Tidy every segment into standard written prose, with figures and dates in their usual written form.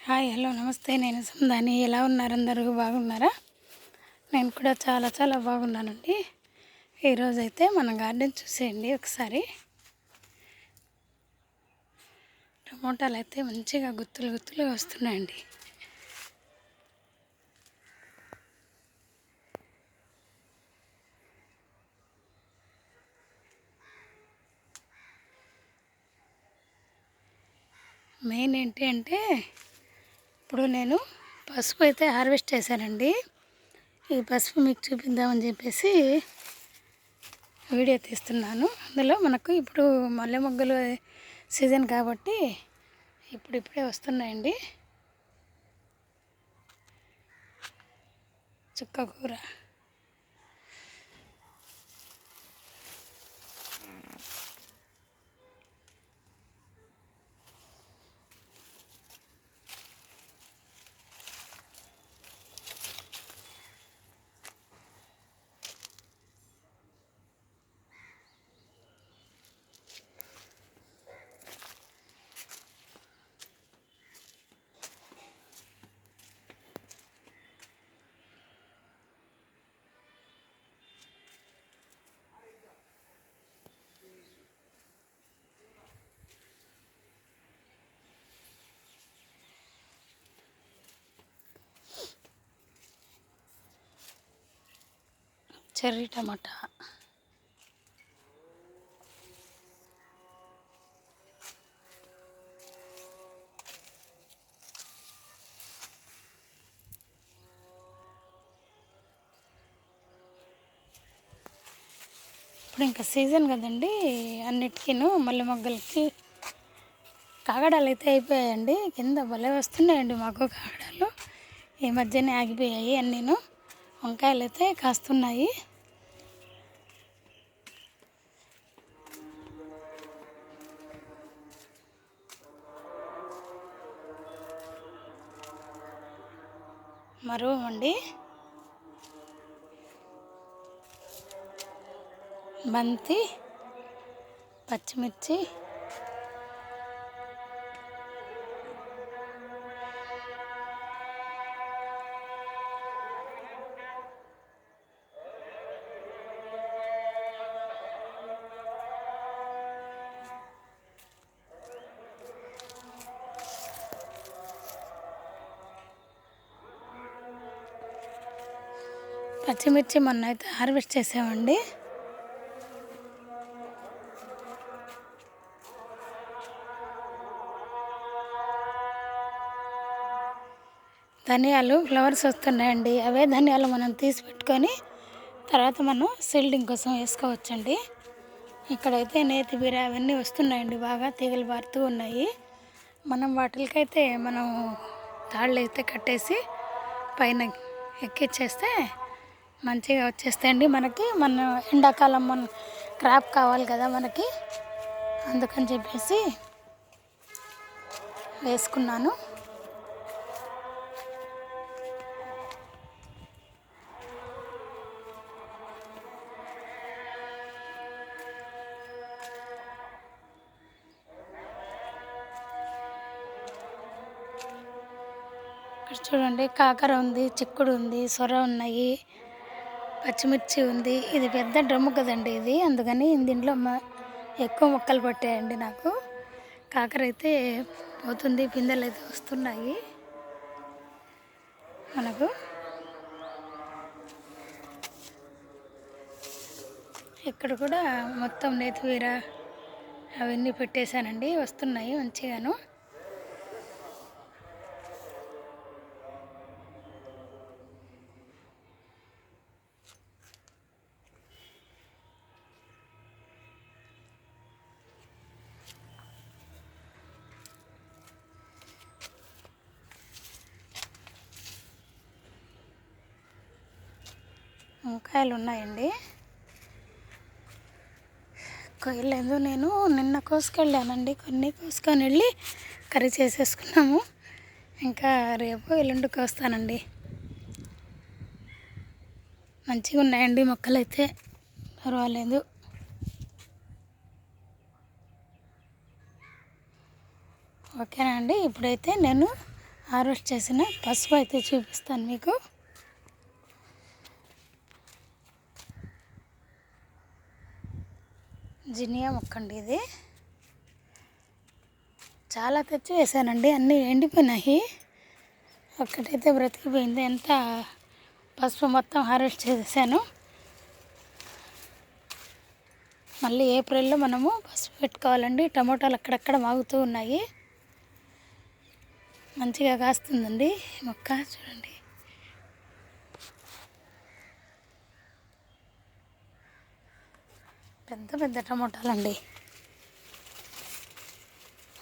Hi hello నమస్తే. నేను సందాని. ఎలా ఉన్నారు? అందరూ బాగున్నారా? నేను కూడా చాలా చాలా బాగున్నానండి. ఈరోజైతే మన గార్డెన్ చూసేయండి ఒకసారి. టమోటాలు అయితే మంచిగా గుత్తులు గుత్తులుగా వస్తున్నాయండి. మెయిన్ ఏంటి అంటే ఇప్పుడు నేను పసుపు అయితే హార్వెస్ట్ చేశానండి. ఈ పసుపు మీకు చూపిద్దామని చెప్పేసి వీడియో తీస్తున్నాను. అందులో మనకు ఇప్పుడు మల్లె మొగ్గలు సీజన్ కాబట్టి ఇప్పుడిప్పుడే వస్తున్నాయండి. చుక్కకూర చెర్రీ టమాటా ఇప్పుడు ఇంకా సీజన్ కదండి. అన్నిటికీను మల్లె మొగ్గలకి కాగడాలు అయితే అయిపోయాయండి. కింద భలే వస్తున్నాయండి మాకు కాగడాలు. ఈ మధ్యనే ఆగిపోయాయి అన్నీను. వంకాయలు అయితే కాస్తున్నాయి. మరువండి, బంతి, పచ్చిమిర్చి, పచ్చిమిర్చి మొన్న అయితే హార్వెస్ట్ చేసామండి. ధనియాలు ఫ్లవర్స్ వస్తున్నాయండి. అవే ధనియాలు మనం తీసి పెట్టుకొని తర్వాత మనం సీల్డింగ్ కోసం వేసుకోవచ్చండి. ఇక్కడైతే నేతి బీర అవన్నీ వస్తున్నాయండి. బాగా తీగలు పారుతూ ఉన్నాయి. మనం వాటికైతే మనం తాళ్ళు అయితే కట్టేసి పైన ఎక్కిచ్చేస్తే మంచిగా వచ్చేస్తాయండి. మన ఎండాకాలం మన క్రాప్ కావాలి కదా మనకి, అందుకని చెప్పేసి వేసుకున్నాను. ఇక్కడ చూడండి, కాకర ఉంది, చిక్కుడు ఉంది, సొర ఉన్నాయి, పచ్చిమిర్చి ఉంది. ఇది పెద్ద డ్రమ్ము కదండి ఇది, అందుకని దీంట్లో ఎక్కువ మొక్కలు పట్టాయండి నాకు. కాకర అయితే పోతుంది, పిందెలు అయితే వస్తున్నాయి మనకు. ఇక్కడ కూడా మొత్తం నేతివీర అవన్నీ పెట్టేశానండి. వస్తున్నాయి మంచిగాను. వంకాయలు ఉన్నాయండి. కొయ్యలేదు, నేను నిన్న కోసుకెళ్ళానండి. కొన్ని కోసుకొని వెళ్ళి కర్రీ చేసేసుకున్నాము. ఇంకా రేపు ఎల్లుండికి వస్తానండి. మంచిగా ఉన్నాయండి మొక్కలైతే, పర్వాలేదు. ఓకేనా అండి. ఇప్పుడైతే నేను హార్వెస్ట్ చేసిన పసుపు అయితే చూపిస్తాను మీకు. జినియా మొక్క అండి ఇది. చాలా తెచ్చి వేసానండి, అన్నీ ఎండిపోయినాయి, ఒక్కటైతే బ్రతికిపోయింది. ఎంత పసుపు మొత్తం హార్వెస్ట్ చేసేసాను. మళ్ళీ ఏప్రిల్లో మనము పసుపు పెట్టుకోవాలండి. టమోటాలు అక్కడక్కడ మాగుతూ ఉన్నాయి, మంచిగా కాస్తుందండి మొక్క. చూడండి, పెద్ద పెద్ద టమోటాలండి.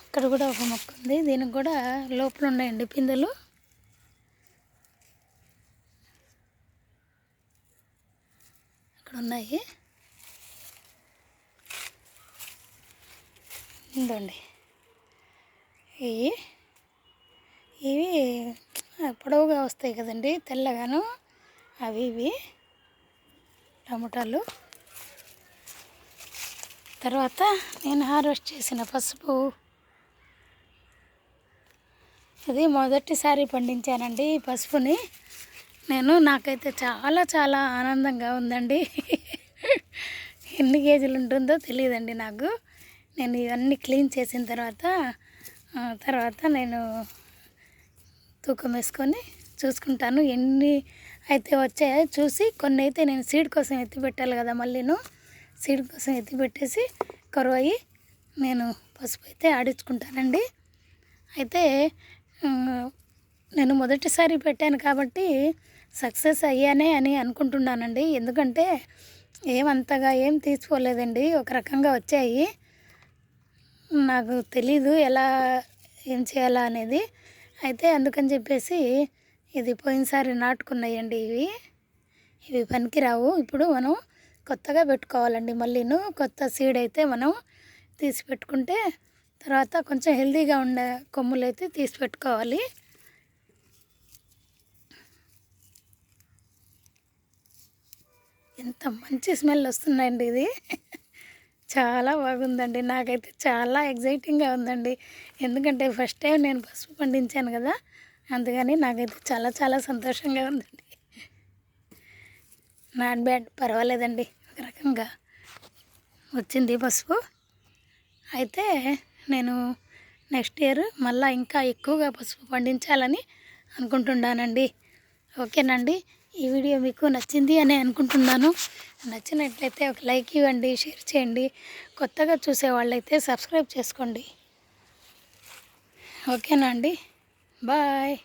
అక్కడ కూడా ఒక మొక్క ఉంది, దీనికి కూడా లోపల ఉన్నాయండి పిందెలు. అక్కడ ఉన్నాయి, ఇందండి. ఇవి పొడవుగా వస్తాయి కదండి, తెల్లగాను. ఇవి టమోటాలు. తర్వాత నేను హార్వెస్ట్ చేసిన పసుపు, ఇది మొదటిసారి పండించానండి ఈ పసుపుని నాకైతే చాలా చాలా ఆనందంగా ఉందండి. ఎన్ని కేజీలు ఉంటుందో తెలియదండి నాకు. నేను ఇవన్నీ క్లీన్ చేసిన తర్వాత నేను తూకం వేసుకొని చూసుకుంటాను ఎన్ని అయితే వచ్చాయో చూసి. కొన్ని అయితే నేను సీడ్ కోసం ఎత్తి పెట్టాలి కదా, మళ్ళీను సీడ్ కోసం ఎత్తి పెట్టేసి కరువు నేను పసుపు అయితే ఆడించుకుంటానండి. అయితే నేను మొదటిసారి పెట్టాను కాబట్టి సక్సెస్ అయ్యానే అని అనుకుంటున్నానండి. ఎందుకంటే ఏమంతగా ఏం తీసుకోలేదండి, ఒక రకంగా వచ్చాయి. నాకు తెలీదు ఎలా ఏం చేయాలా అనేది. అయితే అందుకని చెప్పేసి ఇది పోయినసారి నాటుకున్నాయండి. ఇవి పనికిరావు. ఇప్పుడు మనం కొత్తగా పెట్టుకోవాలండి. మళ్ళీను కొత్త సీడ్ అయితే మనం తీసి పెట్టుకుంటే తర్వాత కొంచెం హెల్తీగా ఉండే కొమ్ములు అయితే తీసి పెట్టుకోవాలి. ఎంత మంచి స్మెల్ వస్తుందండి, ఇది చాలా బాగుందండి. నాకైతే చాలా ఎగ్జైటింగ్గా ఉందండి, ఎందుకంటే ఫస్ట్ టైం నేను పసుపు పండించాను కదా, అందుకని నాకైతే చాలా చాలా సంతోషంగా ఉందండి. నాట్ బ్యాడ్, పర్వాలేదండి, ఒక రకంగా వచ్చింది పసుపు. అయితే నేను నెక్స్ట్ ఇయర్ మళ్ళీ ఇంకా ఎక్కువగా పసుపు పండించాలని అనుకుంటున్నానండి. ఓకేనండి, ఈ వీడియో మీకు నచ్చింది అని అనుకుంటున్నాను. నచ్చినట్లయితే ఒక లైక్ ఇవ్వండి, షేర్ చేయండి. కొత్తగా చూసే వాళ్ళైతే సబ్స్క్రైబ్ చేసుకోండి. ఓకేనా అండి, బాయ్.